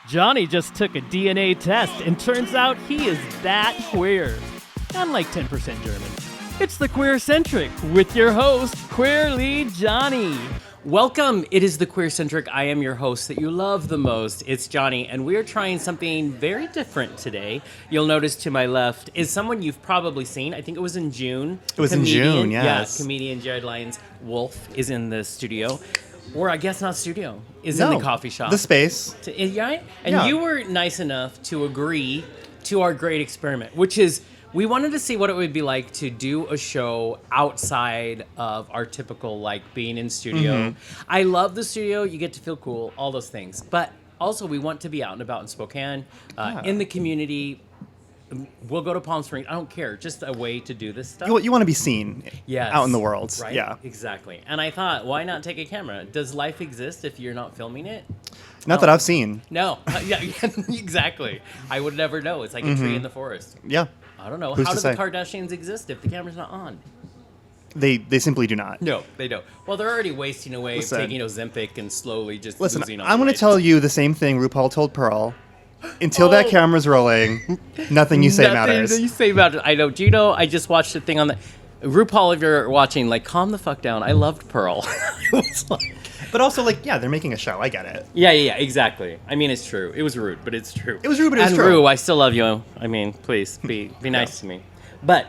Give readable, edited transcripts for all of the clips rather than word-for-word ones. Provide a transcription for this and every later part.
Jonny just took a DNA test and turns out he is that queer. Unlike 10% German. It's the QueerCentric with your host, Queerly Jonny. Welcome. It is the QueerCentric. I am your host that you love the most. It's Jonny, and we are trying something very different today. You'll notice to my left is someone you've probably seen. I think it was in June. It was in June, yes. Yeah, comedian Jared Lyons-Wolf is in the studio. Or I guess not studio, is in the coffee shop. The space. Right? And you were nice enough to agree to our great experiment, which is we wanted to see what it would be like to do a show outside of our typical, like, being in studio. Mm-hmm. I love the studio. You get to feel cool, all those things. But also we want to be out and about in Spokane, in the community. We'll go to Palm Springs. I don't care. Just a way to do this stuff. You want to be seen out in the world. Right? Yeah. Exactly. And I thought, why not take a camera? Does life exist if you're not filming it? Not that I've seen. No. Yeah, exactly. I would never know. It's like a tree in the forest. Yeah. I don't know. Who's How to do say? the Kardashians exist if the camera's not on? They simply do not. No, they don't. Well, they're already wasting away, taking Ozempic and slowly just losing on I'm going to tell you the same thing RuPaul told Pearl. Until that camera's rolling, nothing you say matters. Nothing you say matters. I know. Do you know, I just watched a thing on the... RuPaul, if you're watching, like, calm the fuck down. I loved Pearl. It was like... But also, like, yeah, they're making a show. I get it. Yeah, exactly. I mean, it's true. It was rude, but it's true. It was rude, but it's true. And Ru, I still love you. I mean, please, be nice to me. But...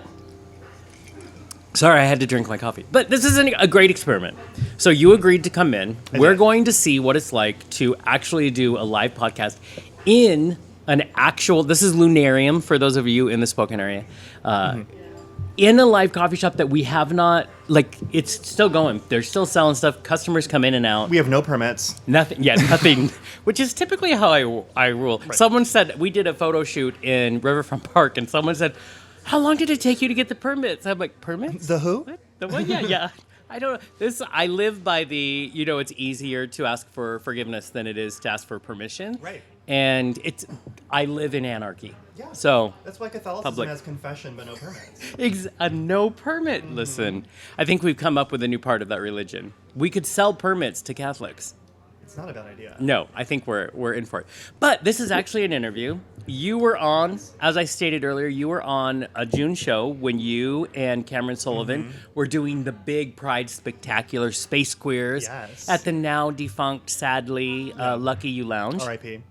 Sorry, I had to drink my coffee. But this is a great experiment. So you agreed to come in. We're going to see what it's like to actually do a live podcast in an actual... This is LUNARIUM, for those of you in the Spokane area. In a live coffee shop that we have not... Like, it's still going. They're still selling stuff. Customers come in and out. We have no permits. Nothing. Yeah, nothing. Which is typically how I rule. Right. Someone said... We did a photo shoot in Riverfront Park, and someone said... How long did it take you to get the permits? I'm like, permits? The who? What? The what? Yeah. I don't know. I live by the, it's easier to ask for forgiveness than it is to ask for permission. Right. And I live in anarchy. Yeah. So. That's why Catholicism has confession but no permits. No permit. Mm-hmm. Listen, I think we've come up with a new part of that religion. We could sell permits to Catholics. It's not a bad idea. No, I think we're in for it. But this is actually an interview. You were on, as I stated earlier, you were on a June show when you and Cameron Sullivan were doing the big Pride Spectacular Space Queers at the now defunct, sadly, Lucky You Lounge. R.I.P.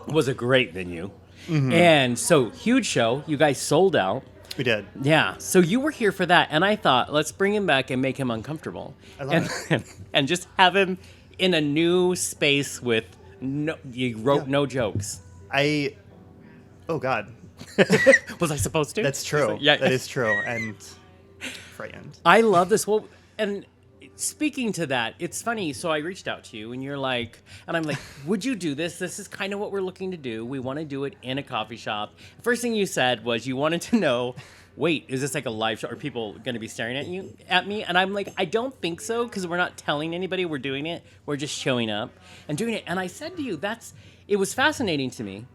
It was a great venue. Mm-hmm. And so, huge show. You guys sold out. We did. Yeah. So you were here for that. And I thought, let's bring him back and make him uncomfortable. I love it. And just have him in a new space with no jokes. Oh, God. Was I supposed to? That's true. Yeah. That is true. And frightened. I love this. Well, and speaking to that, it's funny. So I reached out to you and you're like, and I'm like, would you do this? This is kind of what we're looking to do. We want to do it in a coffee shop. First thing you said was you wanted to know, wait, is this like a live show? Are people going to be staring at me? And I'm like, I don't think so, because we're not telling anybody we're doing it. We're just showing up and doing it. And I said to you, it was fascinating to me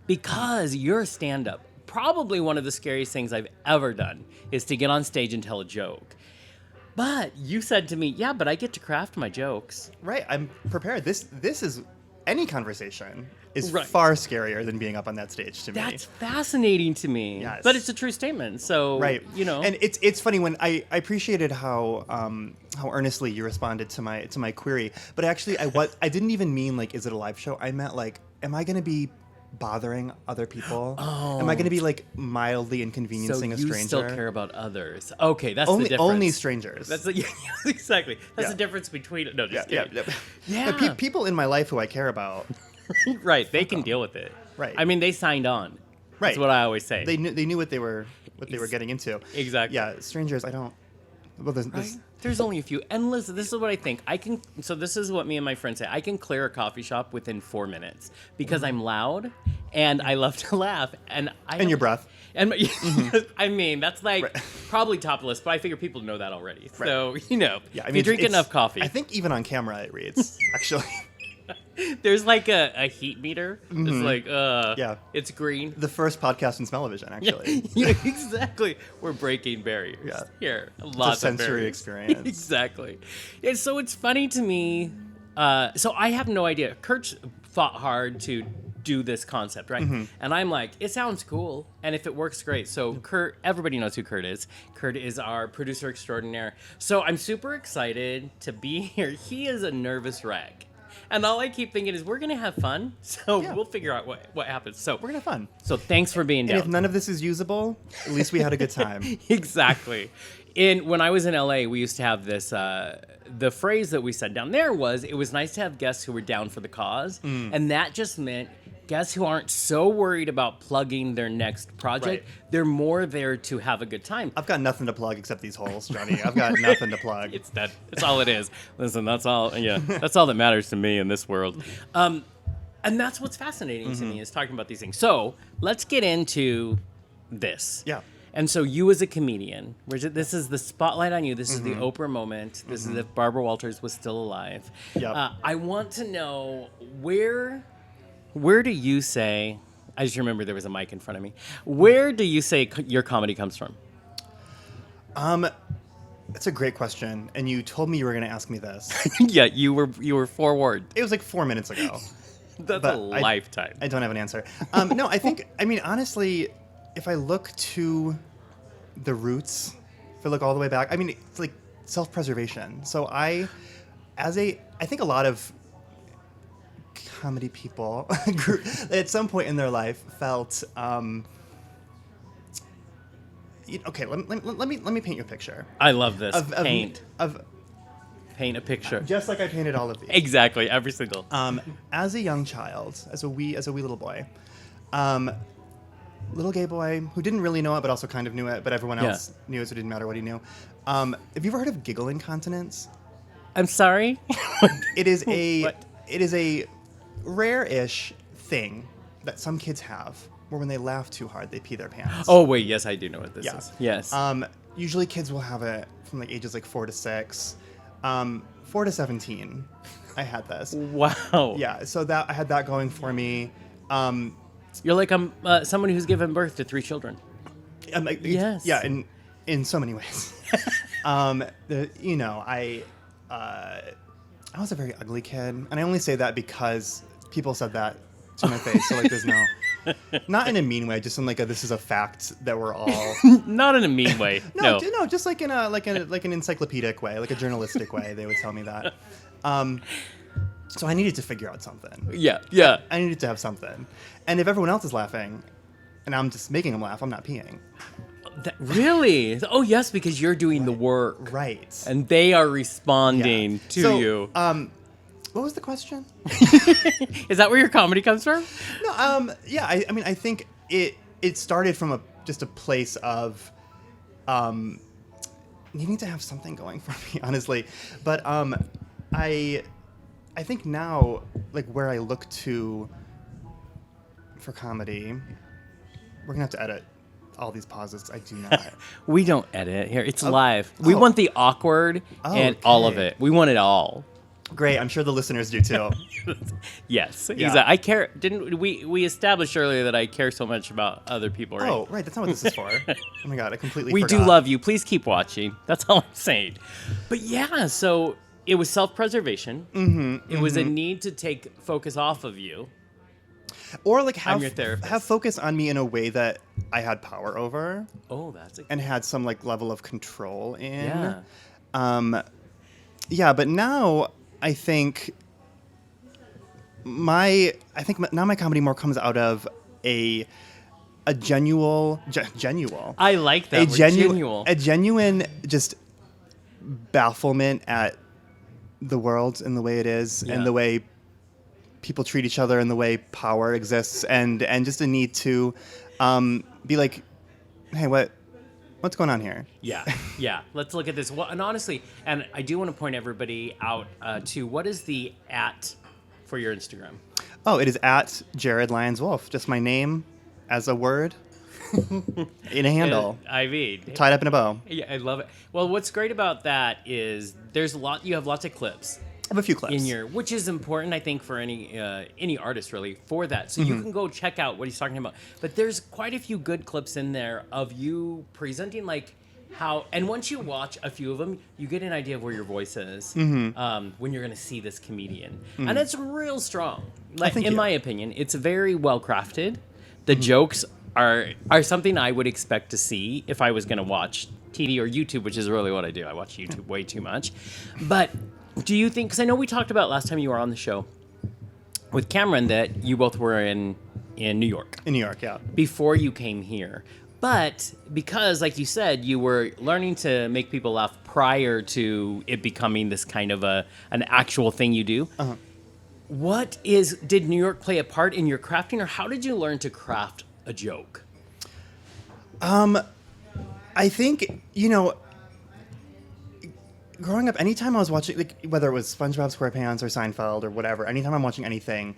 because you're a stand-up. Probably one of the scariest things I've ever done is to get on stage and tell a joke. But you said to me, yeah, but I get to craft my jokes. Right, I'm prepared. This is... Any conversation is far scarier than being up on that stage to me. That's fascinating to me. Yes. But it's a true statement. So, And it's funny when I appreciated how earnestly you responded to my query, but actually I didn't even mean like, is it a live show? I meant like, am I going to be bothering other people? Oh. Am I going to be like mildly inconveniencing a stranger? So you still care about others. Okay, that's the difference. Only strangers. That's exactly. That's the difference between... No, just kidding. Yeah. People in my life who I care about. Right, they can deal with it. Right. I mean, they signed on. Right. That's what I always say. They knew what they were getting into. Exactly. Yeah, strangers, I don't... Well, there's only a few. And listen, this is what I think. So this is what me and my friends say. I can clear a coffee shop within 4 minutes because I'm loud and I love to laugh. And your breath. And I mean, that's like probably top of the list, but I figure people know that already. Right. So, if you drink enough coffee. I think even on camera it reads, actually. There's like a heat meter. Mm-hmm. It's like, it's green. The first podcast in Smell-O-Vision, actually. Yeah, exactly. We're breaking barriers here. Lots of sensory barriers. Experience. Exactly. And so it's funny to me. So I have no idea. Kurt fought hard to do this concept, right? And I'm like, it sounds cool, and if it works, great. So Kurt, everybody knows who Kurt is. Kurt is our producer extraordinaire. So I'm super excited to be here. He is a nervous wreck. And all I keep thinking is we're going to have fun, so we'll figure out what happens. So We're going to have fun. So thanks for being down. And if none of this is usable, at least we had a good time. Exactly. When I was in LA, we used to have this, the phrase that we said down there was, it was nice to have guests who were down for the cause. And that just meant guests who aren't so worried about plugging their next project. Right. They're more there to have a good time. I've got nothing to plug except these holes, Jonny. I've got nothing to plug. It's that. That's all it is. Listen, that's all. Yeah, that's all that matters to me in this world. And that's what's fascinating to me is talking about these things. So let's get into this. Yeah. And so you as a comedian, this is the spotlight on you. This is the Oprah moment. This is if Barbara Walters was still alive. Yep. I want to know where do you say, I just remember there was a mic in front of me. Where do you say your comedy comes from? That's a great question. And you told me you were going to ask me this. Yeah, you were forward. It was like 4 minutes ago. That's But a lifetime. I don't have an answer. No, I mean, honestly, if I look to the roots, if I look all the way back, I mean, it's like self-preservation. So I think a lot of comedy people at some point in their life felt, okay, let me paint you a picture. I love this. Paint a picture. Just like I painted all of these. Exactly, every single. As a young child, as a wee little boy, little gay boy who didn't really know it, but also kind of knew it, but everyone else knew it, so it didn't matter what he knew. Have you ever heard of giggle incontinence? I'm sorry? It is a What? it is a rare-ish thing that some kids have, where when they laugh too hard, they pee their pants. Oh, wait, yes, I do know what this is. Yes. Usually kids will have it from like ages like 4 to 6. 4 to 17, I had this. Wow. Yeah, so that I had that going for me. You're like someone who's given birth to 3 children. Yes. Yeah, in so many ways. I was a very ugly kid, and I only say that because people said that to my face. So like, there's no, not in a mean way, just in like this is a fact that we're all. Not in a mean way. No. No, just like in an encyclopedic way, like a journalistic way. They would tell me that. So I needed to figure out something. Yeah. I needed to have something, and if everyone else is laughing, and I'm just making them laugh, I'm not peeing. Really? Oh, yes, because you're doing the work. Right. And they are responding to you. What was the question? Is that where your comedy comes from? No, yeah, I mean, I think it started from just a place of needing to have something going for me, honestly. But I think now, like, where I look to for comedy, we're gonna have to edit all these pauses. I do not. We don't edit here. It's live. We want the awkward and all of it. We want it all. Great. I'm sure the listeners do too. Yes. Yeah. Exactly. I care. Didn't we established earlier that I care so much about other people, right? Oh, right. That's not what this is for. Oh my God. I completely We forgot. do love you. Please keep watching. That's all I'm saying. But yeah, so it was self-preservation. Mm-hmm, it was a need to take focus off of you. Or like I'm your therapist. have focus on me in a way that I had power over. Oh, that's a and had some like level of control in. Yeah. Yeah, but now I think my comedy more comes out of a genuine I like that. a genuine just bafflement at the world and the way it is and the way people treat each other and the way power exists and just a need to be like, hey, what's going on here? Yeah. Let's look at this. Well, and honestly, and I do want to point everybody out to what is the @ for your Instagram? Oh, it is at Jared Lyons-Wolf. Just my name as a word in a handle. I mean, tied up in a bow. Yeah, I love it. Well, what's great about that is you have lots of clips. I have a few clips. Which is important, I think, for any artist really for that. So you can go check out what he's talking about. But there's quite a few good clips in there of you presenting like how, and once you watch a few of them, you get an idea of where your voice is when you're going to see this comedian. And it's real strong. Like, in my opinion, it's very well crafted. The jokes are something I would expect to see if I was going to watch TV or YouTube, which is really what I do. I watch YouTube way too much. But do you think, because I know we talked about last time you were on the show with Cameron that you both were in New York. In New York, yeah. Before you came here. But because, like you said, you were learning to make people laugh prior to it becoming this kind of an actual thing you do. Did New York play a part in your crafting, or how did you learn to craft a joke? I think, growing up, anytime I was watching, like, whether it was SpongeBob SquarePants or Seinfeld or whatever, anytime I'm watching anything,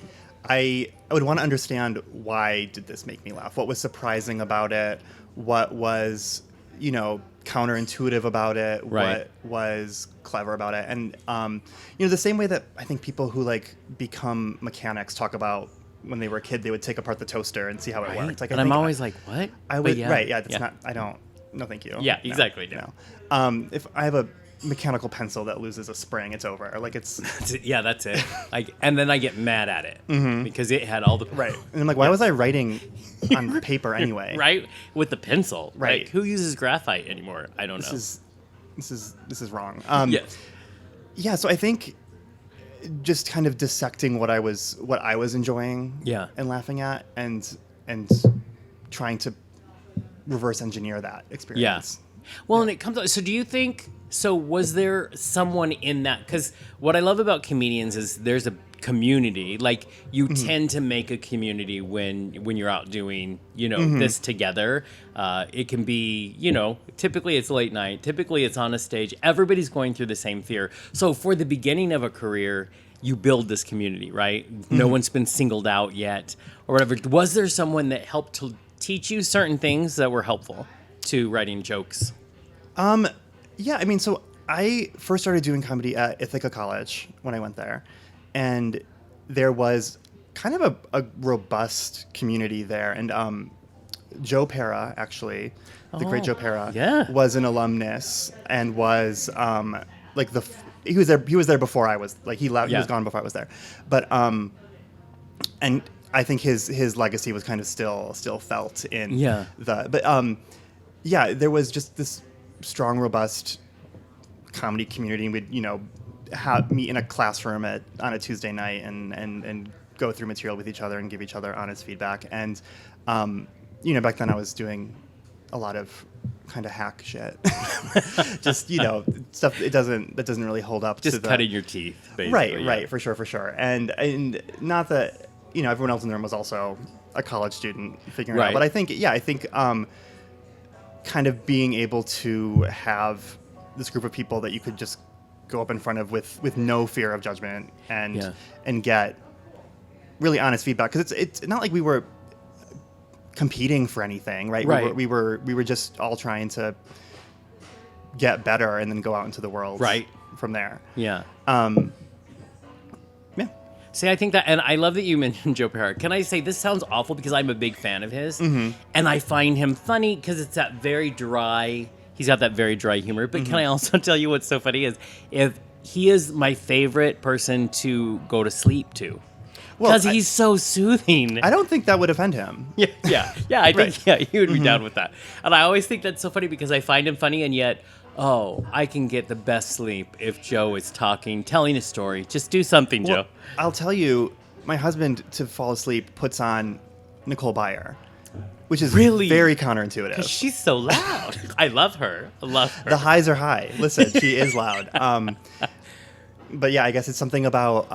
I would want to understand, why did this make me laugh? What was surprising about it? What was, counterintuitive about it? Right. What was clever about it? And, the same way that I think people who, like, become mechanics talk about when they were a kid, they would take apart the toaster and see how it worked. Like, and I'm always like, what? I would, right, yeah, that's not, I don't, no thank you. Yeah, exactly. No. If I have a mechanical pencil that loses a spring, it's over. Like, it's yeah, that's it. Like, and then I get mad at it because it had all the right. And I'm like, why was I writing on paper anyway? Right, with the pencil. Right. Like, who uses graphite anymore? I don't know. This is wrong. Yes. Yeah. So I think just kind of dissecting what I was enjoying. Yeah. And laughing at, and trying to reverse engineer that experience. Yeah. Well, and it comes. So, do you think? So, was there someone in that? Because what I love about comedians is there's a community. Like, you tend to make a community when you're out doing this together. It can be typically it's late night. Typically it's on a stage. Everybody's going through the same fear. So, for the beginning of a career, you build this community, right? No one's been singled out yet or whatever. Was there someone that helped to teach you certain things that were helpful to writing jokes? Yeah, I mean, so I first started doing comedy at Ithaca College when I went there, and there was kind of a robust community there. And Joe Pera, actually, the great Joe Pera, was an alumnus and was he was there before I was, like, he left, he was gone before I was there, but and I think his legacy was kind of still felt in there was just this strong, robust comedy community. We'd, meet in a classroom on a Tuesday night and go through material with each other and give each other honest feedback. And, back then I was doing a lot of kind of hack shit. Just, stuff that doesn't really hold up. Just to cutting your teeth, basically. Right, for sure. And not that, everyone else in the room was also a college student figuring it out. But I think, kind of being able to have this group of people that you could just go up in front of with no fear of judgment and get really honest feedback, because it's not like we were competing for anything, right? We were just all trying to get better and then go out into the world from there. Yeah. See, I think that, and I love that you mentioned Joe Pera. Can I say, this sounds awful because I'm a big fan of his, and I find him funny because it's that very dry, he's got that very dry humor, but can I also tell you what's so funny is, if he is my favorite person to go to sleep to. Because he's so soothing. I don't think that would offend him. Yeah. I think he would be down with that. And I always think that's so funny because I find him funny, and yet, I can get the best sleep if Joe is talking, telling a story. Just do something, Joe. I'll tell you, my husband, to fall asleep, puts on Nicole Byer, which is really very counterintuitive. She's so loud. I love her. The highs are high. Listen, she is loud. But yeah, I guess it's something about...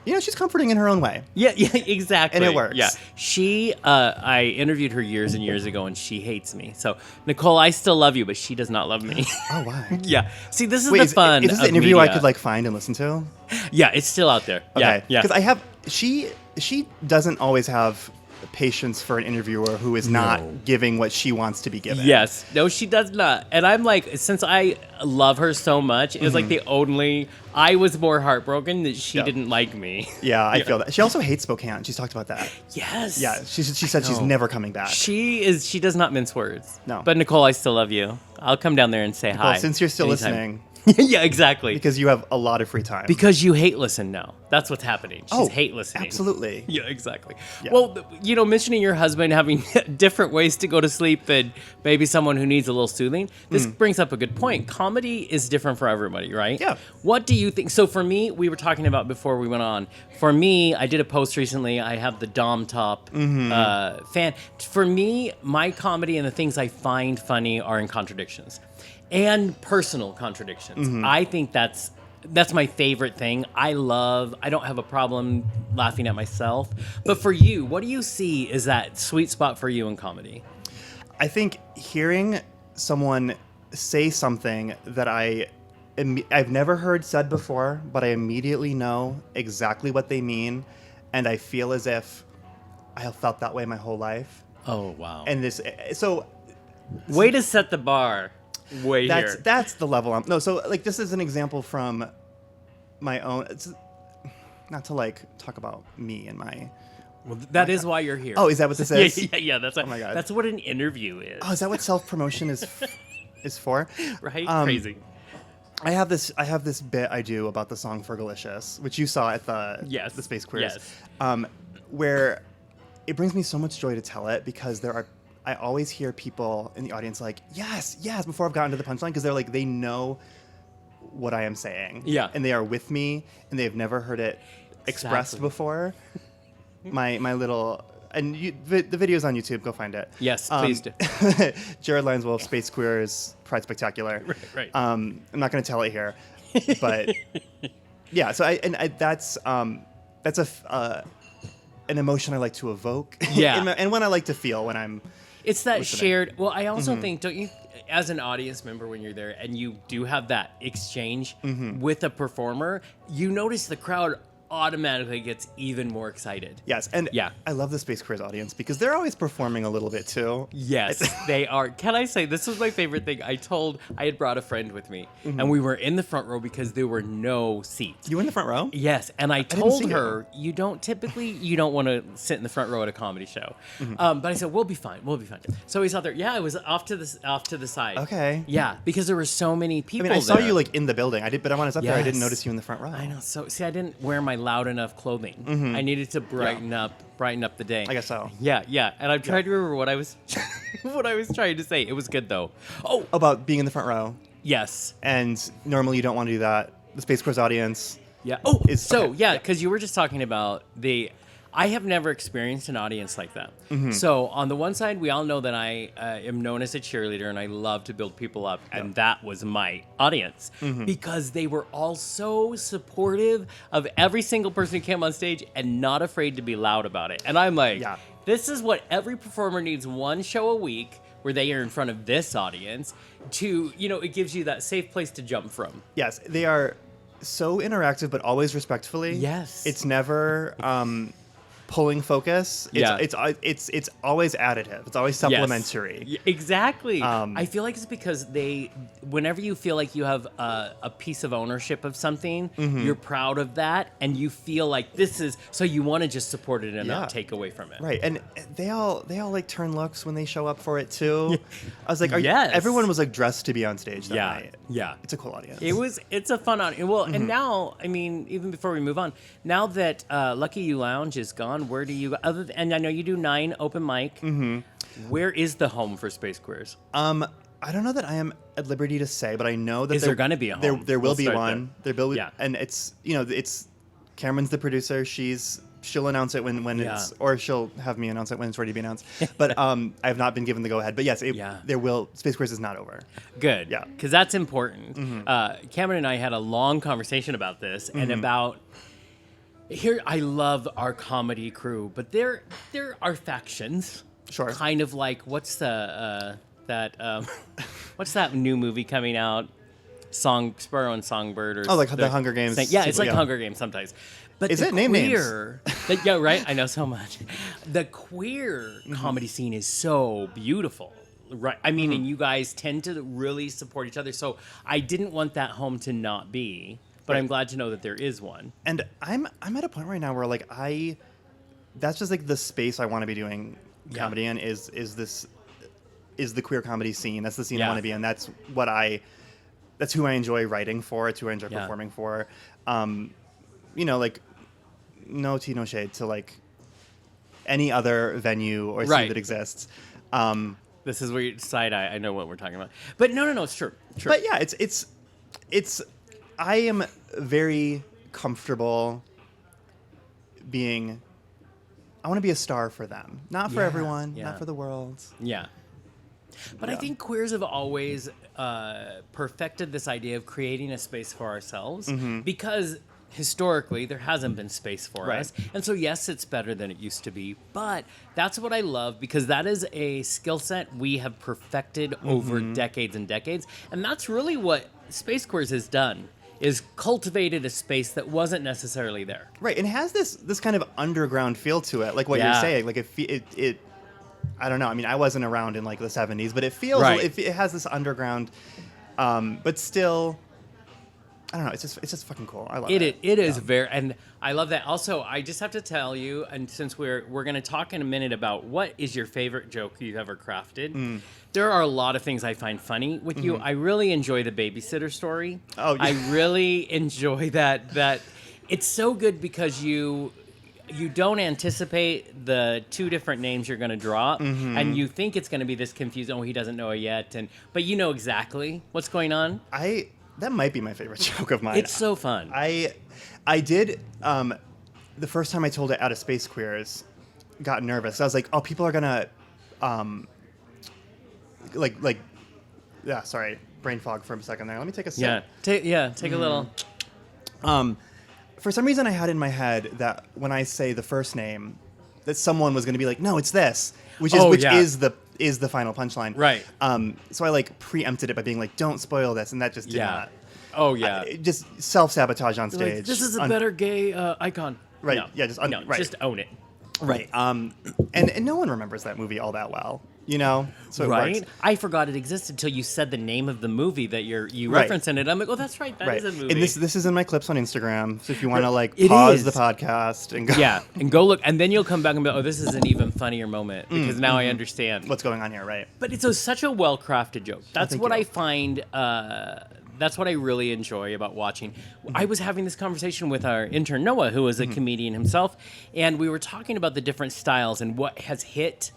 she's comforting in her own way. Yeah, exactly. And it works. Yeah. She, I interviewed her years and years ago, and she hates me. So, Nicole, I still love you, but she does not love me. Oh, why? Yeah. See, this is the fun. Is this an interview I could, find and listen to? Yeah, it's still out there. Okay. Yeah. Because she doesn't always have patience for an interviewer who is not giving what she wants to be given. Yes. No, she does not. And I'm like, since I love her so much, it was like the only... I was more heartbroken that she didn't like me. Yeah, I feel that. She also hates Spokane. She's talked about that. Yes. Yeah, she said she's never coming back. She does not mince words. No. But Nicole, I still love you. I'll come down there and say hi. Well, since you're still anytime. listening... Yeah, exactly. Because you have a lot of free time. Because you hate listen now. That's what's happening. She's hate listening. Absolutely. Yeah, exactly. Yeah. Well, mentioning your husband having different ways to go to sleep than maybe someone who needs a little soothing, this brings up a good point. Comedy is different for everybody, right? Yeah. What do you think? So for me, we were talking about before we went on. For me, I did a post recently. I have the Dom Top fan. For me, my comedy and the things I find funny are in contradictions. And personal contradictions. I think that's my favorite thing. I don't have a problem laughing at myself. But for you, what do you see is that sweet spot for you in comedy? I think hearing someone say something that I've never heard said before, but I immediately know exactly what they mean, and I feel as if I have felt that way my whole life. Oh, wow. And Way to set the bar. Here. That's the level so like this is an example from my own. It's not to like talk about me and my. Well, that is why you're here. Oh, is that what this is? Yeah. That's oh my God. That's what an interview is. Oh, is that what self-promotion is for? Right? Crazy. I have this bit I do about the song Fergalicious, which you saw at the Space Queers. Yes. Where it brings me so much joy to tell it because I always hear people in the audience like, yes, before I've gotten to the punchline, because they're like, they know what I am saying. Yeah. And they are with me, and they've never heard it expressed before. my little, and the video's on YouTube, go find it. Yes, please do. Jared Lyons-Wolf, Space Queers, Pride Spectacular. Right. I'm not going to tell it here, but yeah, so that's an emotion I like to evoke. Yeah. and when I like to feel when I'm... It's that listening. shared. Well, I also think, don't you, as an audience member, when you're there and you do have that exchange with a performer, you notice the crowd automatically gets even more excited. Yes, and I love the Space Queers audience because they're always performing a little bit too. Yes, they are. Can I say, this was my favorite thing. I had brought a friend with me, and we were in the front row because there were no seats. You were in the front row? Yes, and I told her, you don't want to sit in the front row at a comedy show. But I said, we'll be fine. So he's out there. Yeah, I was off to the side. Okay. Yeah, because there were so many people there. I saw you like in the building. But when I was up there, I didn't notice you in the front row. I know. So see, I didn't wear my loud enough clothing. I needed to brighten up the day. I guess so. Yeah. And I'm trying to remember what I was trying to say. It was good though. Oh, about being in the front row. Yes. And normally you don't want to do that. The Space Queers audience. Yeah. Oh, because you were just talking about I have never experienced an audience like that. So on the one side, we all know that I am known as a cheerleader and I love to build people up. And that was my audience because they were all so supportive of every single person who came on stage and not afraid to be loud about it. And I'm like, this is what every performer needs, one show a week where they are in front of this audience to, it gives you that safe place to jump from. Yes, they are so interactive, but always respectfully. Yes. It's never... pulling focus. It's always additive. It's always supplementary. Yes. Exactly. I feel like it's because whenever you feel like you have a piece of ownership of something, you're proud of that, and you feel like this is, so you want to just support it and not take away from it. Right. And they all like turn looks when they show up for it too. I was like, everyone was like dressed to be on stage that night. Yeah. It's a cool audience. It's a fun audience. Well, and now, I mean, even before we move on, now that Lucky You Lounge is gone, where do you go? And I know you do 9 open mic. Where is the home for Space Queers? I don't know that I am at liberty to say, but I know that is there going to be a home? There will be one. There. And it's it's Cameron's the producer. She'll announce it when it's, or she'll have me announce it when it's ready to be announced. But I have not been given the go ahead. But yes, there will. Space Queers is not over. Good. Yeah, because that's important. Cameron and I had a long conversation about this and about. Here, I love our comedy crew, but there are factions. Sure. Kind of like what's that new movie coming out? Sparrow and Songbird, or like the Hunger Games. It's like Hunger Games sometimes. But Is the it? Name names. queer, yeah, right. I know so much. The queer comedy scene is so beautiful, right? I mean, and you guys tend to really support each other. So I didn't want that home to not be, but I'm glad to know that there is one. And I'm at a point right now where like that's just like the space I want to be doing comedy in is the queer comedy scene. That's the scene I want to be in. That's who I enjoy writing for. It's who I enjoy performing for. Like no tea, no shade to like any other venue or scene that exists. This is where you side eye. I know what we're talking about, but no, it's true. But yeah, it's. I am very comfortable being. I want to be a star for them, not for everyone, not for the world. Yeah. But I think queers have always perfected this idea of creating a space for ourselves because historically there hasn't been space for us. And so, yes, it's better than it used to be. But that's what I love because that is a skill set we have perfected over decades and decades. And that's really what Space Queers has done. Is cultivated a space that wasn't necessarily there. Right, and it has this kind of underground feel to it, like what you're saying. Like it I don't know. I mean, I wasn't around in like the 70s, but it feels it has this underground, but still, I don't know. It's just fucking cool. I love it. It is very, and I love that. Also, I just have to tell you, and since we're going to talk in a minute about what is your favorite joke you've ever crafted. There are a lot of things I find funny with you. I really enjoy the babysitter story. Oh, yeah. I really enjoy that. It's so good because you don't anticipate the two different names you're going to drop, and you think it's going to be this confusing. Oh, he doesn't know it yet, but you know exactly what's going on. That might be my favorite joke of mine. It's so fun. I did the first time I told it out of Space Queers, got nervous. I was like, oh, people are gonna sorry, brain fog for a second there. Let me take a sip. Take a little. For some reason, I had in my head that when I say the first name, that someone was going to be like, no, it's this, which is the final punchline. Right. So I like preempted it by being like, don't spoil this, and that just did not. Oh yeah. Just self-sabotage on stage. Like, this is a better gay icon. Right. No. Yeah. Just own it. Right. And no one remembers that movie all that well, you know? So it works. I forgot it existed until you said the name of the movie that you referenced in it. I'm like, oh, that's right. That is a movie. And this is in my clips on Instagram. So if you want to pause the podcast and go. Yeah. And go look. And then you'll come back and be, oh, this is an even funnier moment because now I understand what's going on here. Right. But it's such a well-crafted joke. That's what I find. That's what I really enjoy about watching. I was having this conversation with our intern, Noah, who is a comedian himself, and we were talking about the different styles and what has hit,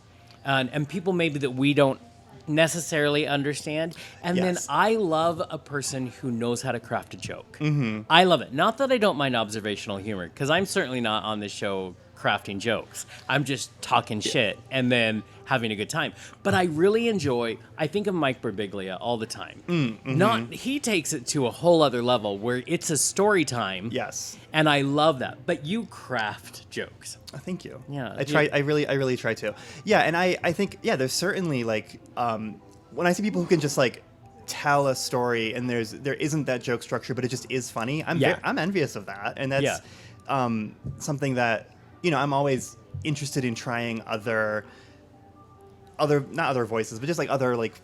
and people maybe that we don't necessarily understand. And then I love a person who knows how to craft a joke. I love it. Not that I don't mind observational humor, because I'm certainly not on this show crafting jokes. I'm just talking shit and then having a good time. But I really enjoy, I think of Mike Birbiglia all the time. He takes it to a whole other level where it's a story time. Yes. And I love that. But you craft jokes. Thank you. Yeah. I really try to. Yeah, and I think, there's certainly like, when I see people who can just like tell a story and there isn't that joke structure, but it just is funny, I'm envious of that. And that's something that, I'm always interested in trying other not other voices, but just like other like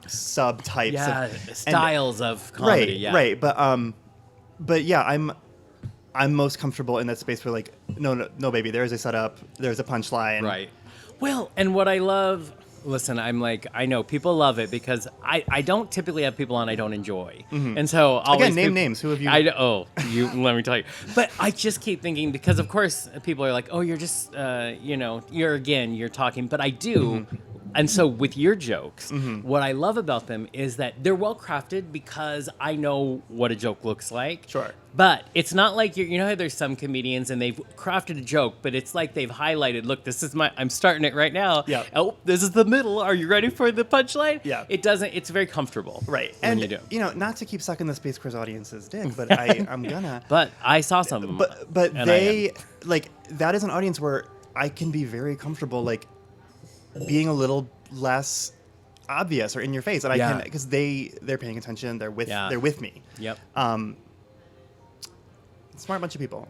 subtypes styles of comedy. Right. But yeah, I'm most comfortable in that space where like no baby, there's a setup, there's a punchline. Right. Well, and what I love, listen, I'm like, I know people love it because I don't typically have people on I don't enjoy. And so always name names. Who have you? Let me tell you. But I just keep thinking because of course people are like, oh, you're just, you're talking, but I do. And so with your jokes, what I love about them is that they're well crafted because I know what a joke looks like. Sure. But it's not like you know how there's some comedians and they've crafted a joke, but it's like they've highlighted, look, this is I'm starting it right now. Yeah. Oh, this is the middle. Are you ready for the punchline? Yeah. it's very comfortable. Right. When And, you do. Not to keep sucking the Space Queers audience's dick, but I'm gonna. But I saw some of them. But they, like, that is an audience where I can be very comfortable, like, being a little less obvious or in your face, and I can, because they're paying attention, they're with me. Yep. Smart bunch of people.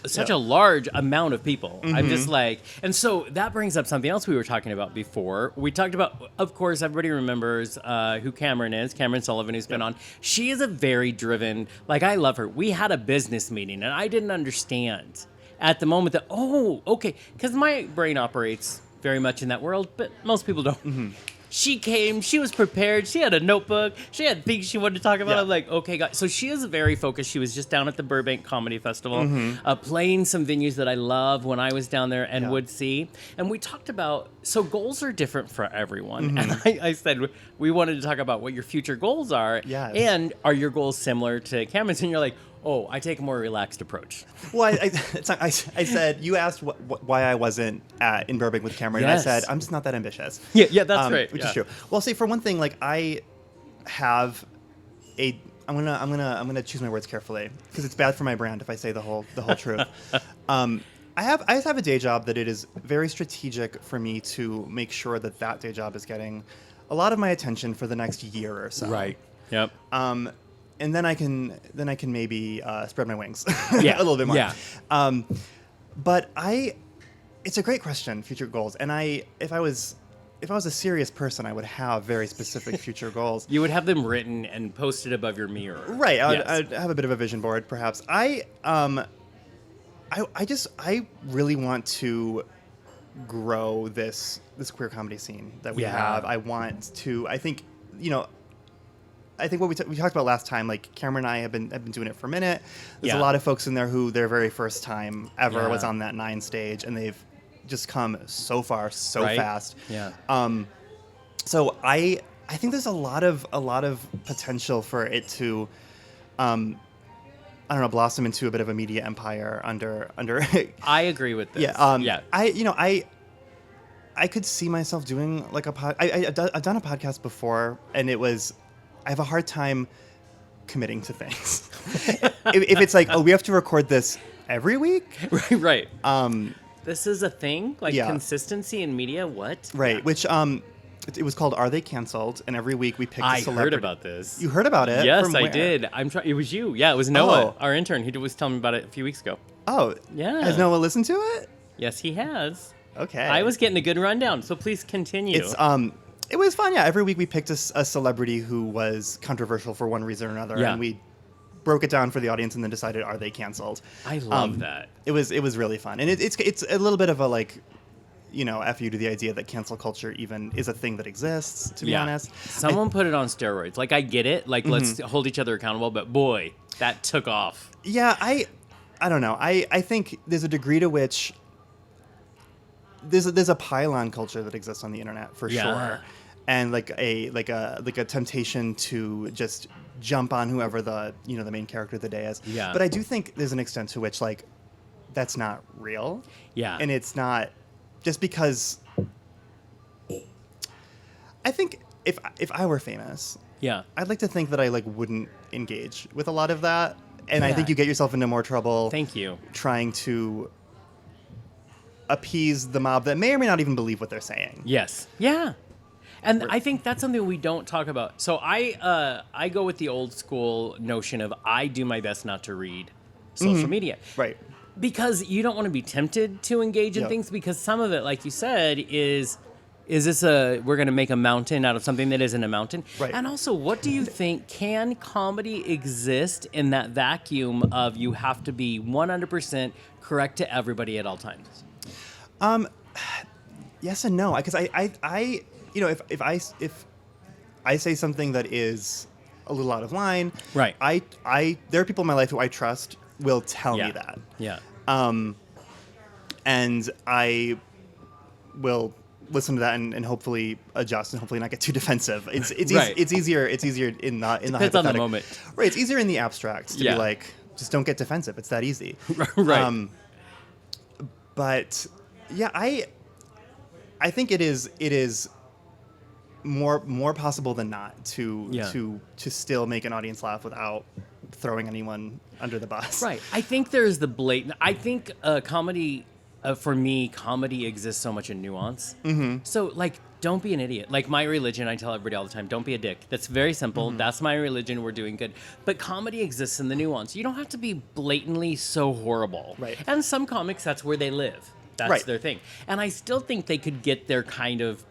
Such a large amount of people. I'm just like, and so that brings up something else we were talking about before. We talked about, of course, everybody remembers who Cameron is, Cameron Sullivan, who's been on. She is a very driven, like, I love her. We had a business meeting, and I didn't understand at the moment that, okay, because my brain operates very much in that world, but most people don't. She came, she was prepared, she had a notebook, she had things she wanted to talk about. I'm like, okay, guys. So she is very focused. She was just down at the Burbank Comedy Festival, playing some venues that I love when I was down there and would see. And we talked about, so goals are different for everyone. And I said, we wanted to talk about what your future goals are. Yes. And are your goals similar to Cameron's? And you're like, oh, I take a more relaxed approach. Well, I said, you asked why I wasn't in Burbank with Cameron, and I said, I'm just not that ambitious. Yeah, that's right. Which is true. Well, see, for one thing, like, I have I'm gonna choose my words carefully because it's bad for my brand if I say the whole truth. I just have a day job that it is very strategic for me to make sure that day job is getting a lot of my attention for the next year or so. Right. Yep. And then I can maybe spread my wings Yeah. a little bit more. Yeah. But it's a great question, future goals. And if I was a serious person, I would have very specific future goals. You would have them written and posted above your mirror. Right. I'd have a bit of a vision board, perhaps. I really want to grow this queer comedy scene that we have. I think what we talked about last time, like Cameron and I have been doing it for a minute. There's a lot of folks in there who their very first time ever was on that 9 stage, and they've just come so far so fast. Yeah. So I think there's a lot of potential for it to, I don't know, blossom into a bit of a media empire under. I agree with this. Yeah. I could see myself doing like I've done a podcast before, and I have a hard time committing to things. if it's like, we have to record this every week. Right. This is a thing? Like consistency in media? What? Right. Which, it was called Are They Canceled? And every week we picked a celebrity. I heard about this. You heard about it? Yes, I did. It was you. Yeah, it was Noah, our intern. He was telling me about it a few weeks ago. Oh. Yeah. Has Noah listened to it? Yes, he has. Okay. I was getting a good rundown, so please continue. It was fun, yeah. Every week we picked a celebrity who was controversial for one reason or another, and we broke it down for the audience and then decided, are they canceled? I love that. It was really fun, and it's a little bit of a, like, F you to the idea that cancel culture even is a thing that exists, to be honest. Someone put it on steroids. Like, I get it. Like, let's hold each other accountable, but boy, that took off. Yeah, I don't know. I think there's a degree to which there's a pylon culture that exists on the internet for sure, and like a temptation to just jump on whoever the main character of the day is. Yeah. But I do think there's an extent to which, like, that's not real. Yeah. And it's not just because. I think if I were famous, I'd like to think that I wouldn't engage with a lot of that, and I think you get yourself into more trouble. Thank you. Trying to appease the mob that may or may not even believe what they're saying. Yes. Yeah. And I think that's something we don't talk about. So I go with the old school notion of I do my best not to read social media. Right. Because you don't want to be tempted to engage in things, because some of it, like you said, is this we're going to make a mountain out of something that isn't a mountain? Right. And also, what do you think, can comedy exist in that vacuum of you have to be 100% correct to everybody at all times? Yes and no, because I if I say something that is a little out of line, right? There are people in my life who I trust will tell me that. Yeah. And I will listen to that and hopefully adjust and hopefully not get too defensive. It's easier in the depends on the moment. Right. It's easier in the abstract to be like, just don't get defensive. It's that easy. Right. But yeah, I think it is more possible than not to still make an audience laugh without throwing anyone under the bus. Right. I think there's the blatant. I think comedy for me, comedy exists so much in nuance. Mm-hmm. So, like, don't be an idiot. Like, my religion, I tell everybody all the time, don't be a dick. That's very simple. Mm-hmm. That's my religion. We're doing good. But comedy exists in the nuance. You don't have to be blatantly so horrible. Right. And some comics, that's where they live. That's their thing. And I still think they could get their kind of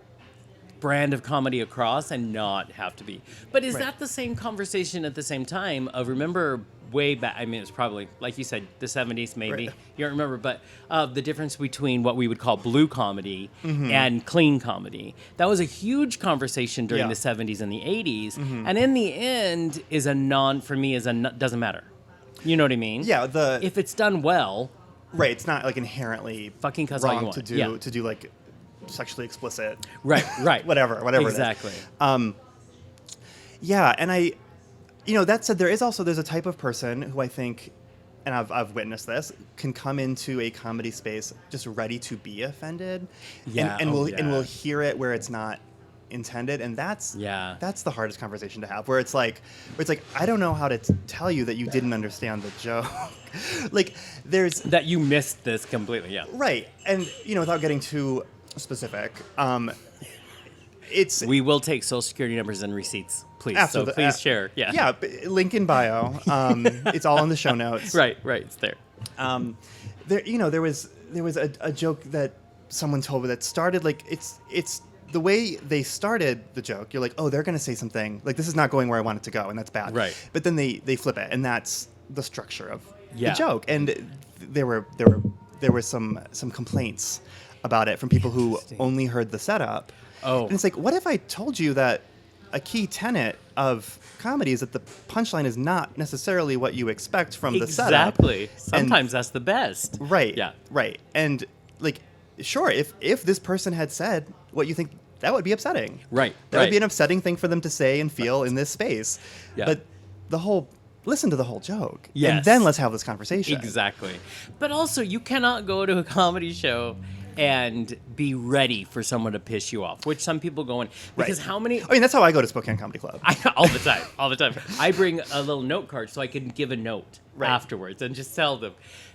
brand of comedy across and not have to be. But is that the same conversation at the same time of, remember way back, I mean, it's probably, like you said, the 70s maybe, you don't remember, but the difference between what we would call blue comedy and clean comedy. That was a huge conversation during the 70s and the 80s, and in the end is for me, doesn't matter. You know what I mean? Yeah, if it's done well. Right, it's not like inherently fucking cuss all you wrong want. to do like sexually explicit. Right. whatever exactly. It is. Yeah, and that said, there's a type of person who I think, and I've witnessed this, can come into a comedy space just ready to be offended, and will hear it where it's not intended, and that's the hardest conversation to have, where it's like I don't know how to tell you that you didn't understand the joke. Like, there's that you missed this completely. Right, and without getting too specific, we will take social security numbers and receipts, please. So please share. Link in bio. It's all in the show notes. Right, it's there. There was a joke that someone told me that started like it's the way they started the joke. You're like, oh, they're gonna say something like, this is not going where I want it to go, and that's bad. Right. But then they flip it, and that's the structure of the joke. And there were some complaints about it from people who only heard the setup. Oh. And it's like, what if I told you that a key tenet of comedy is that the punchline is not necessarily what you expect from the setup? Exactly. Sometimes that's the best. Right. Yeah. Right. And like, sure, if this person had said what you think, that would be upsetting. Right. That would be an upsetting thing for them to say and feel in this space. Yeah. But listen to the whole joke. Yes. And then let's have this conversation. Exactly. But also, you cannot go to a comedy show and be ready for someone to piss you off, which some people go in. Because how many... I mean, that's how I go to Spokane Comedy Club. All the time. I bring a little note card so I can give a note afterwards and just tell them.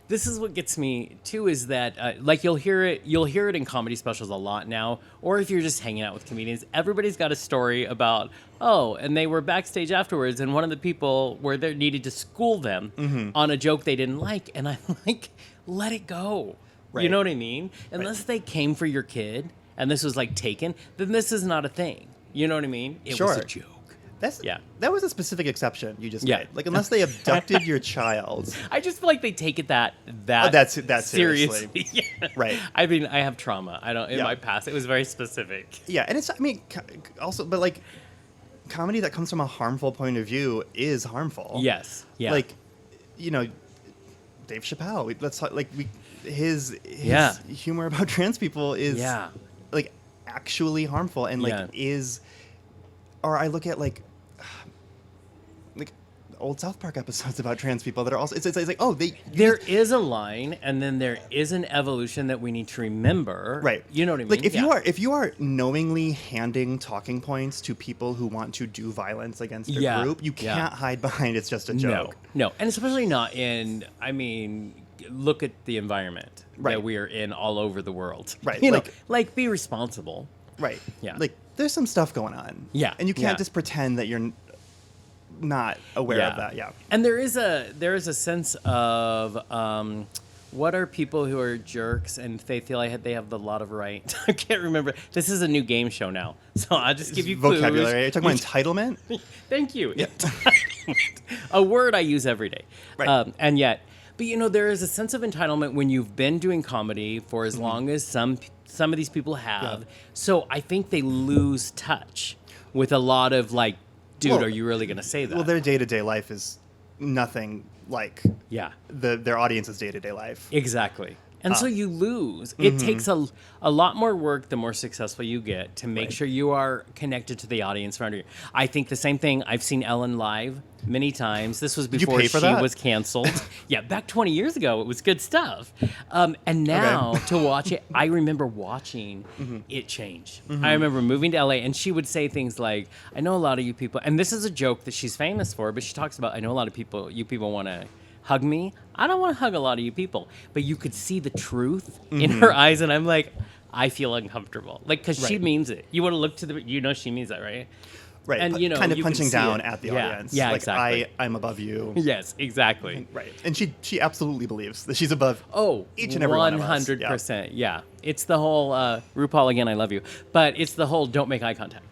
This is what gets me, too, is that, like, you'll hear it in comedy specials a lot now, or if you're just hanging out with comedians, everybody's got a story about, and they were backstage afterwards, and one of the people were there needed to school them on a joke they didn't like, and I'm like, let it go. Right. You know what I mean? Unless they came for your kid, and this was, like, taken, then this is not a thing. You know what I mean? It was a joke. That was a specific exception you just made. Like, unless they abducted your child. I just feel like they take it that seriously. Yeah. Right. I mean, I have trauma. In my past, it was very specific. Yeah, and it's, I mean, also, but like, comedy that comes from a harmful point of view is harmful. Yes. Yeah. Like, Dave Chappelle. Let's talk, like, his humor about trans people is like actually harmful, and like or I look at like old South Park episodes about trans people that are also it's like, there is a line, and then there is an evolution that we need to remember. Right. You know what I mean? Like, if you are knowingly handing talking points to people who want to do violence against a group, you can't hide behind it's just a joke. No. And especially not in, I mean, look at the environment that we are in all over the world. Right. You know, like, be responsible. Right. Yeah. Like, there's some stuff going on. Yeah. And you can't just pretend that you're not aware of that. Yeah. And there is a sense of what are people who are jerks and they feel like they have a lot of right. I can't remember. This is a new game show now, so I'll just give you vocabulary. clues. You're talking about entitlement. Thank you. Yeah. A word I use every day. Right. But there is a sense of entitlement when you've been doing comedy for as long as some of these people have. Yeah. So I think they lose touch with a lot of like, dude, are you really going to say that? Well, their day-to-day life is nothing like their audience's day-to-day life. Exactly. And so you lose. It takes a lot more work the more successful you get to make sure you are connected to the audience around you. I think the same thing. I've seen Ellen live many times. This was before she was canceled. Yeah, back 20 years ago. It was good stuff. And now to watch it, I remember watching it change. I remember moving to LA, and she would say things like, I know a lot of you people, and this is a joke that she's famous for, but she talks about, I know a lot of people, you people want to hug me. I don't want to hug a lot of you people. But you could see the truth in her eyes, and I'm like, I feel uncomfortable. Like, because she means it. You want to look to the, she means that, right? Right, and kind of you punching can see down it. at the Yeah. audience. Yeah, like, exactly. I'm above you. Yes, exactly. Right, and she absolutely believes that she's above each and every 100%. one of us. 100%. Yeah. It's the whole, RuPaul, again, I love you. But it's the whole don't make eye contact.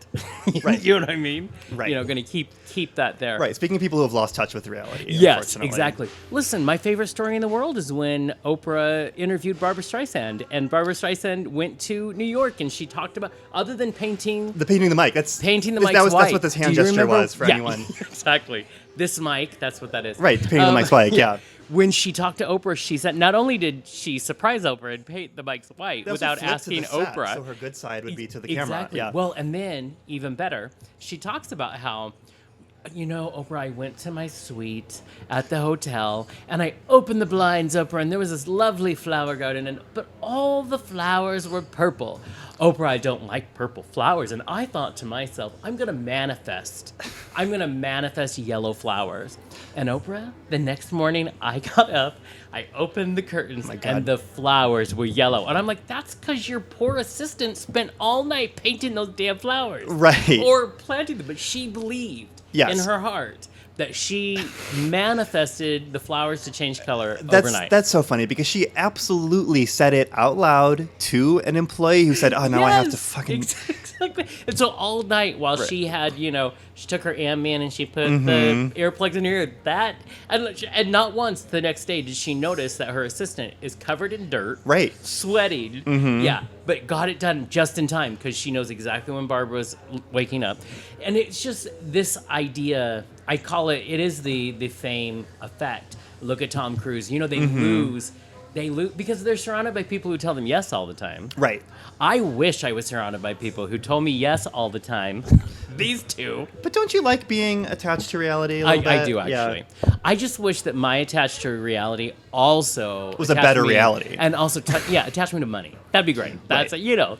Right. You know what I mean? Right. Going to keep that there. Right, speaking of people who have lost touch with reality. Yes, unfortunately. exactly. Listen, my favorite story in the world is when Oprah interviewed Barbra Streisand, and Barbra Streisand went to New York, and she talked about, other than painting The painting the mic. That's the mic's That's white. what this Do hand you gesture remember? was for Yeah, anyone. Exactly. This mic, that's what that is. Right, painting the mic's white. Yeah. When she talked to Oprah, she said not only did she surprise Oprah and paint the mic's white They also without flipped to asking the set, Oprah. so her good side would be to the Exactly. camera. Yeah. Well, and then even better, she talks about how, Oprah, I went to my suite at the hotel and I opened the blinds, Oprah, and there was this lovely flower garden, but all the flowers were purple. Oprah, I don't like purple flowers. And I thought to myself, I'm going to manifest yellow flowers. And Oprah, the next morning I got up, I opened the curtains, and the flowers were yellow. And I'm like, that's because your poor assistant spent all night painting those damn flowers. Right. Or planting them. But she believed in her heart that she manifested the flowers to change color overnight. That's so funny because she absolutely said it out loud to an employee who said, "Oh, now I have to fucking." Exactly. And so all night while she had, she took her Ambien and she put the earplugs in her ear. And not once the next day did she notice that her assistant is covered in dirt, Right, sweating, but got it done just in time because she knows exactly when Barbara was waking up. And it's just this idea. I call it is the fame effect. Look at Tom Cruise. They lose because they're surrounded by people who tell them yes all the time. right. I wish I was surrounded by people who told me yes all the time. These two. But don't you like being attached to reality a little bit? I do, actually. Yeah. I just wish that my attached to reality also Was a attached better me- reality. And also, attach me to money. That'd be great. That's,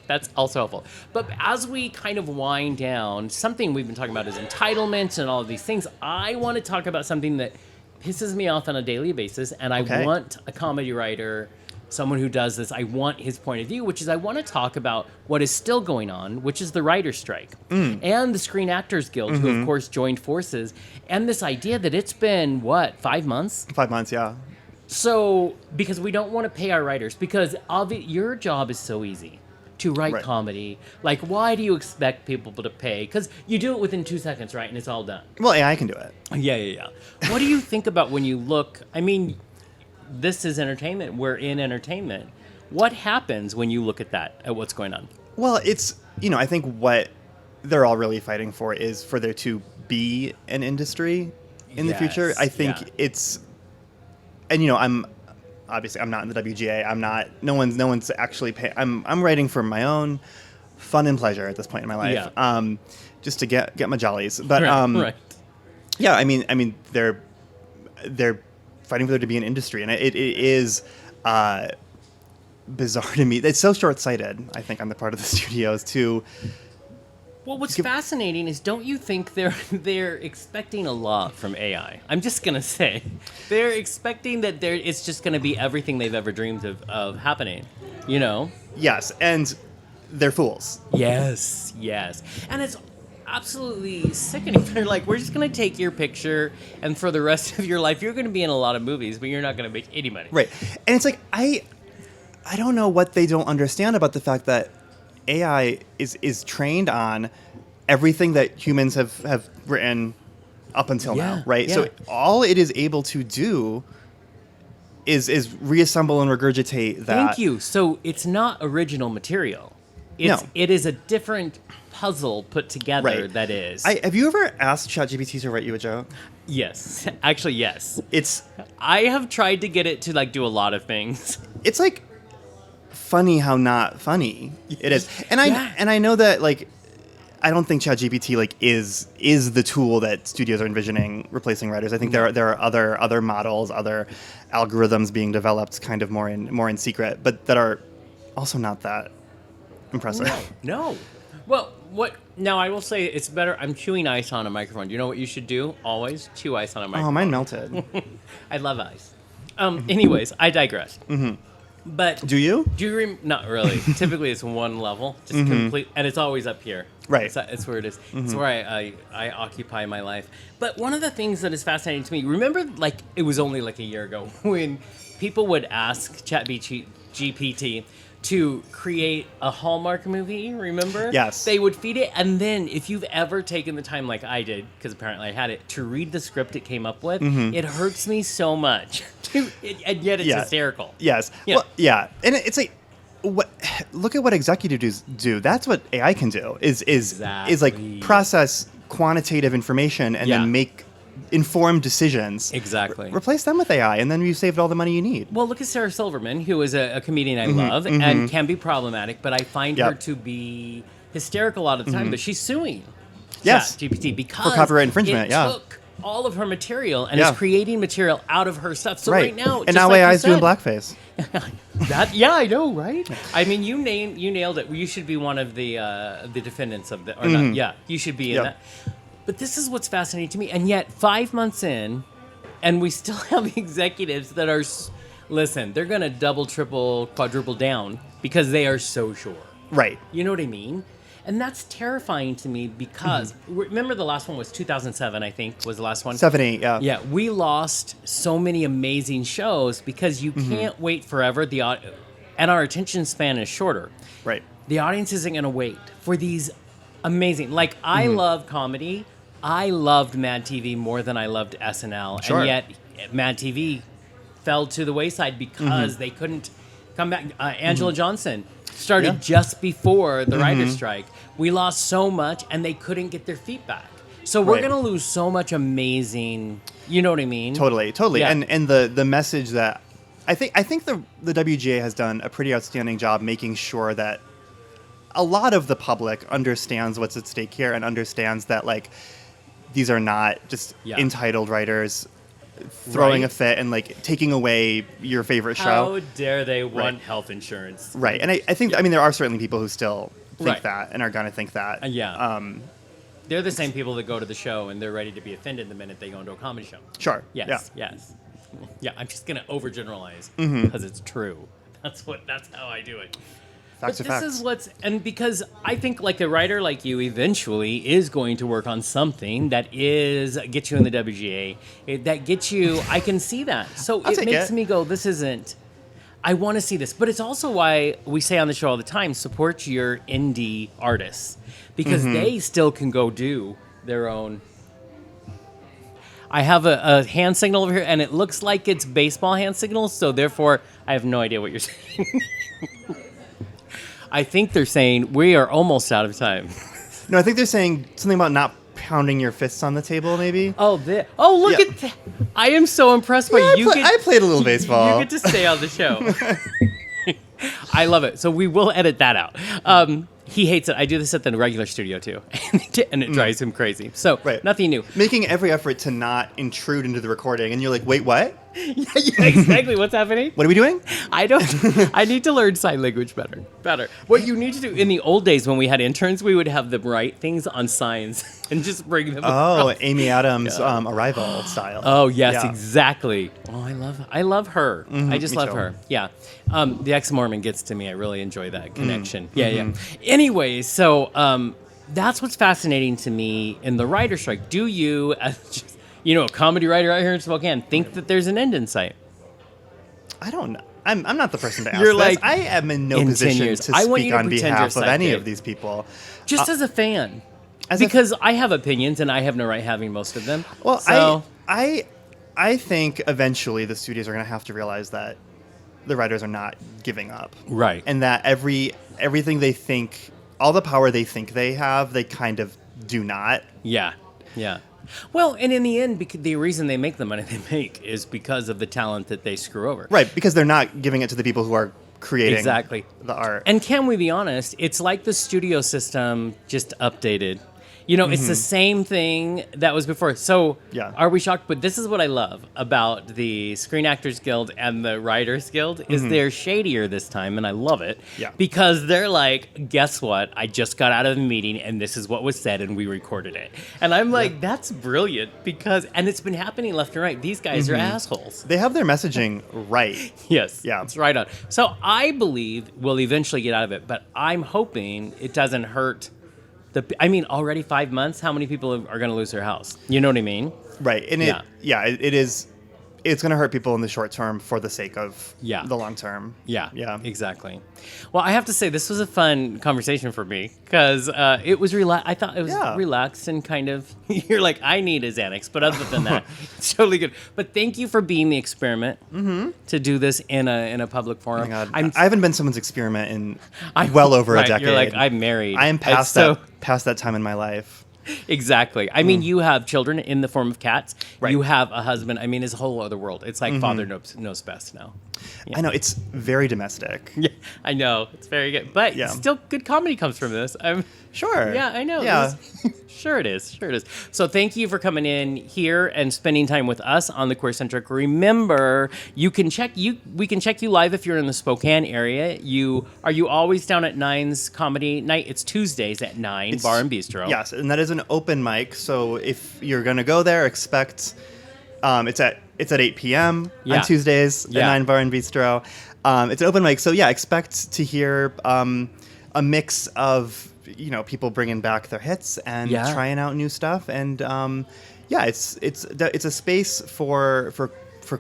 that's also helpful. But as we kind of wind down, something we've been talking about is entitlement and all of these things. I want to talk about something that pisses me off on a daily basis, and I want a comedy writer, someone who does this, I want his point of view, which is I want to talk about what is still going on, which is the writer's strike and the Screen Actors Guild, who, of course, joined forces, and this idea that it's been, 5 months? 5 months, yeah. So, because we don't want to pay our writers, because your job is so easy to write comedy. Like, why do you expect people to pay? Because you do it within 2 seconds, right? And it's all done. Well, AI can do it. Yeah. What do you think about when you look, this is entertainment. We're in entertainment. What happens when you look at that, at what's going on? Well, it's, I think what they're all really fighting for is for there to be an industry in the future. I think it's, and, I'm not in the WGA. I'm not, no one's actually paying. I'm writing for my own fun and pleasure at this point in my life. Yeah. Just to get my jollies. But, right. Yeah, I mean, they're fighting for there to be an industry, and it is bizarre to me. It's so short-sighted, I think, on the part of the studios to. Well, what's fascinating is, don't you think they're expecting a lot from AI? I'm just gonna say, they're expecting that it's just gonna be everything they've ever dreamed of happening. Yes, and they're fools. Yes, and it's absolutely sickening. They're like, we're just going to take your picture, and for the rest of your life, you're going to be in a lot of movies, but you're not going to make any money. Right. And it's like, I don't know what they don't understand about the fact that AI is trained on everything that humans have written up until now, right? Yeah. So all it is able to do is reassemble and regurgitate that. Thank you. So it's not original material. It is a different puzzle put together. Right. That is. Have you ever asked ChatGPT to write you a joke? Yes. Actually, yes. It's. I have tried to get it to do a lot of things. It's like funny how not funny it is, and I know that I don't think ChatGPT is the tool that studios are envisioning replacing writers. I think there are other models, other algorithms being developed, kind of more in secret, but that are also not that impressive. No. Well, now I will say it's better. I'm chewing ice on a microphone. Do you know what you should do? Always chew ice on a microphone. Oh, mine melted. I love ice. Anyways, I digress. But Do you? Not really. Typically, it's one level, just complete, and it's always up here. Right. It's where it is. It's where I occupy my life. But one of the things that is fascinating to me, remember, like it was only like a year ago when people would ask ChatGPT to create a Hallmark movie, remember? Yes. They would feed it, and then if you've ever taken the time like I did, because apparently I had it, to read the script it came up with, it hurts me so much. And yet it's hysterical. Yes. Yeah. Well, yeah. And it's like, look at what executives do. That's what AI can do, is like process quantitative information and then make informed decisions. Exactly. Replace them with AI, and then you saved all the money you need. Well, look at Sarah Silverman, who is a comedian I love and can be problematic, but I find her to be hysterical a lot of the time. But she's suing ChatGPT because for copyright infringement. It took all of her material and is creating material out of her stuff. So right now, and now AI is doing blackface. I know, right? I mean, you nailed it. You should be one of the defendants of the, or not? Yeah, you should be in that. But this is what's fascinating to me. And yet, 5 months in, and we still have executives that are, listen, they're going to double, triple, quadruple down because they are so sure. Right. You know what I mean? And that's terrifying to me because, remember the last one was 2007, I think, was the last one? 7, 8, yeah. Yeah, we lost so many amazing shows because you can't wait forever. And our attention span is shorter. Right. The audience isn't going to wait for these amazing, like I love comedy. I loved Mad TV more than I loved SNL. Sure. And yet Mad TV fell to the wayside because they couldn't come back. Angela Johnson started just before the writer's strike. We lost so much, and they couldn't get their feet back. So we're going to lose so much amazing, you know what I mean? Totally. Yeah. And the message that I think the WGA has done a pretty outstanding job making sure that a lot of the public understands what's at stake here and understands that, like, these are not just entitled writers throwing a fit and like taking away your favorite show. How dare they want health insurance? Right. And I think, I mean, there are certainly people who still think that and are going to think that. They're the same people that go to the show and they're ready to be offended the minute they go into a comedy show. Sure. Yes. Yeah, I'm just going to overgeneralize because it's true. That's how I do it. Facts are facts. Because I think like a writer like you eventually is going to work on something that gets you in the WGA, that gets you, I can see that. So it makes me go, I want to see this. But it's also why we say on the show all the time, support your indie artists because they still can go do their own. I have a hand signal over here and it looks like it's baseball hand signals. So therefore I have no idea what you're saying. I think they're saying we are almost out of time. No, I think they're saying something about not pounding your fists on the table, maybe. Look at that! I am so impressed by you. I played a little baseball. You get to stay on the show. I love it. So we will edit that out. He hates it. I do this at the regular studio too, and it drives him crazy. So nothing new. Making every effort to not intrude into the recording, and you're like, wait, what? Yeah, exactly. What's happening? What are we doing? I need to learn sign language better. What you need to do, in the old days when we had interns, we would have them write things on signs and just bring them across. Amy Adams' Arrival style. Oh, yes, exactly. Oh, I love her. I just love her. Yeah. The ex-Mormon gets to me. I really enjoy that connection. Yeah. Anyway, so that's what's fascinating to me in the writer's strike. Do you, as just, a comedy writer out here in Spokane, think that there's an end in sight? I don't know. I'm not the person to ask You're this. like, I am in no position to speak on behalf of any of these people. Just as a fan. Because I have opinions and I have no right having most of them. Well, so. I think eventually the studios are going to have to realize that the writers are not giving up. Right. And that everything they think, all the power they think they have, they kind of do not. Yeah. Well, and in the end, the reason they make the money they make is because of the talent that they screw over. Right, because they're not giving it to the people who are creating the art. And can we be honest? It's like the studio system just updated. You know, it's the same thing that was before. So Yeah. are we shocked? But this is what I love about the Screen Actors Guild and the Writers Guild is they're shadier this time, and I love it. Yeah. Because they're like, guess what? I just got out of the meeting, and this is what was said, and we recorded it. And I'm like, that's brilliant and it's been happening left and right. These guys are assholes. They have their messaging right. Yes. Yeah. It's right on. So I believe we'll eventually get out of it, but I'm hoping it doesn't hurt. Already 5 months, how many people are going to lose their house? You know what I mean? Right. And it is, it's going to hurt people in the short term for the sake of the long term. Yeah. Yeah. Exactly. Well, I have to say, this was a fun conversation for me because it was I thought it was relaxed and kind of, you're like, I need a Xanax, but other than that, it's totally good. But thank you for being the experiment to do this in a public forum. Oh my God. I haven't been someone's experiment in well over a decade. You're like, I'm married. I am past that time in my life. Exactly. I mean, you have children in the form of cats. Right. You have a husband. I mean, it's a whole other world. It's like father knows best now. Yeah. I know. It's very domestic. Yeah, I know. It's very good. But still good comedy comes from this. Sure. Yeah, I know. Yeah. Sure it is. So thank you for coming in here and spending time with us on the QueerCentric. Remember, we can check you live if you're in the Spokane area. Are you always down at 9's comedy night? It's Tuesdays at 9, Bar and Bistro. Yes, and that is an open mic. So if you're going to go there, expect it's at 8 p.m. on Tuesdays at 9 Bar and Bistro. It's an open mic. So expect to hear a mix of people bringing back their hits and trying out new stuff, and it's a space for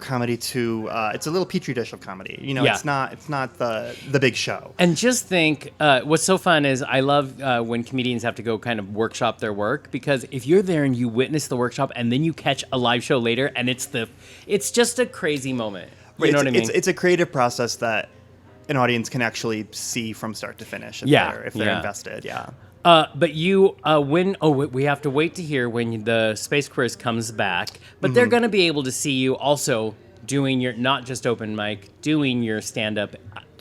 comedy to it's a little petri dish of comedy. It's not the big show. And just think, what's so fun is I love when comedians have to go kind of workshop their work, because if you're there and you witness the workshop and then you catch a live show later and it's just a crazy moment. You know what I mean? It's a creative process that an audience can actually see from start to finish if they're invested. Yeah. But we have to wait to hear when the Space Queers comes back, but they're going to be able to see you also doing your, not just open mic, doing your stand-up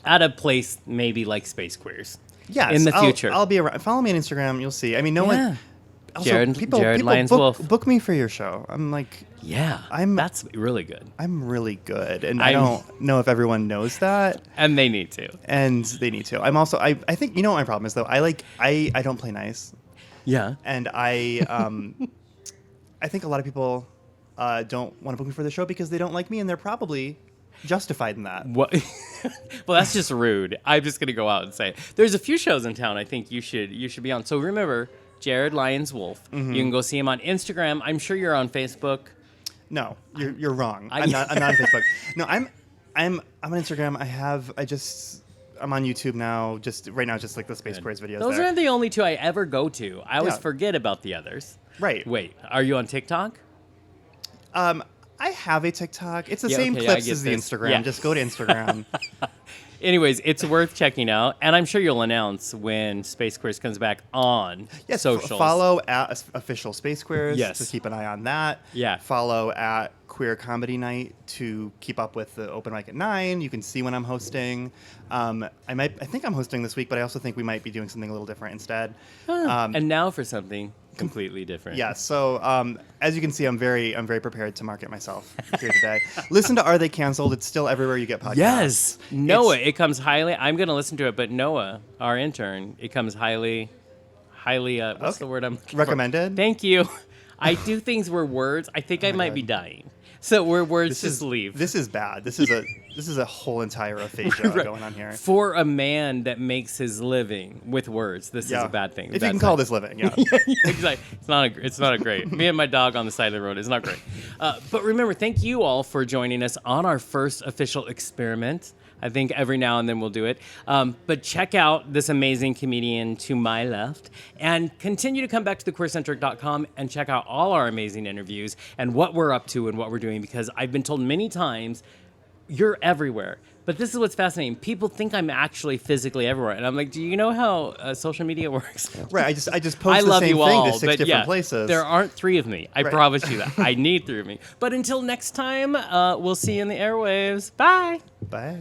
at a place maybe like Space Queers. Yes. In the future. I'll be around. Follow me on Instagram. You'll see. I mean, no one... Also, Jared Lyons-Wolf. Book me for your show. I'm like... Yeah, that's really good. I'm really good, and I don't know if everyone knows that. And they need to. I'm also. I think what my problem is though. I don't play nice. Yeah. And I think a lot of people don't want to book me for the show because they don't like me, and they're probably justified in that. What? Well, that's just rude. I'm just gonna go out and say there's a few shows in town I think you should be on. So remember, Jared Lyons-Wolf. You can go see him on Instagram. I'm sure you're on Facebook. No, you're wrong. I'm not on Facebook. No, I'm on Instagram. I'm on YouTube now. Just right now, just like the Space Queers videos. Those aren't the only two I ever go to. I always forget about the others. Right. Wait, are you on TikTok? I have a TikTok. It's the same clips as the Instagram. Yeah. Just go to Instagram. Anyways, it's worth checking out, and I'm sure you'll announce when Space Queers comes back on socials. Follow at official Space Queers to keep an eye on that. Yeah. Follow at Queer Comedy Night to keep up with the open mic at 9. You can see when I'm hosting. I think I'm hosting this week, but I also think we might be doing something a little different instead. And now for something completely different. Yeah. So as you can see, I'm very prepared to market myself here today. Listen to Are They Canceled? It's still everywhere you get podcasts. Yes. Noah, it comes highly. I'm going to listen to it, but Noah, our intern, it comes highly. What's the word I'm looking recommended? For? Thank you. I do things where words. I think I might be dying. So where words just leave. This is bad. This is a whole entire aphasia going on here. For a man that makes his living with words, this is a bad thing. If you can call this living, yeah. Exactly. It's not a great. Me and my dog on the side of the road is not great. But remember, thank you all for joining us on our first official experiment. I think every now and then we'll do it. But check out this amazing comedian to my left and continue to come back to thequeercentric.com and check out all our amazing interviews and what we're up to and what we're doing, because I've been told many times you're everywhere. But this is what's fascinating. People think I'm actually physically everywhere. And I'm like, do you know how social media works? Right. I just post the same thing to 6 different places. There aren't 3 of me. I promise you that. I need 3 of me. But until next time, we'll see you in the airwaves. Bye. Bye.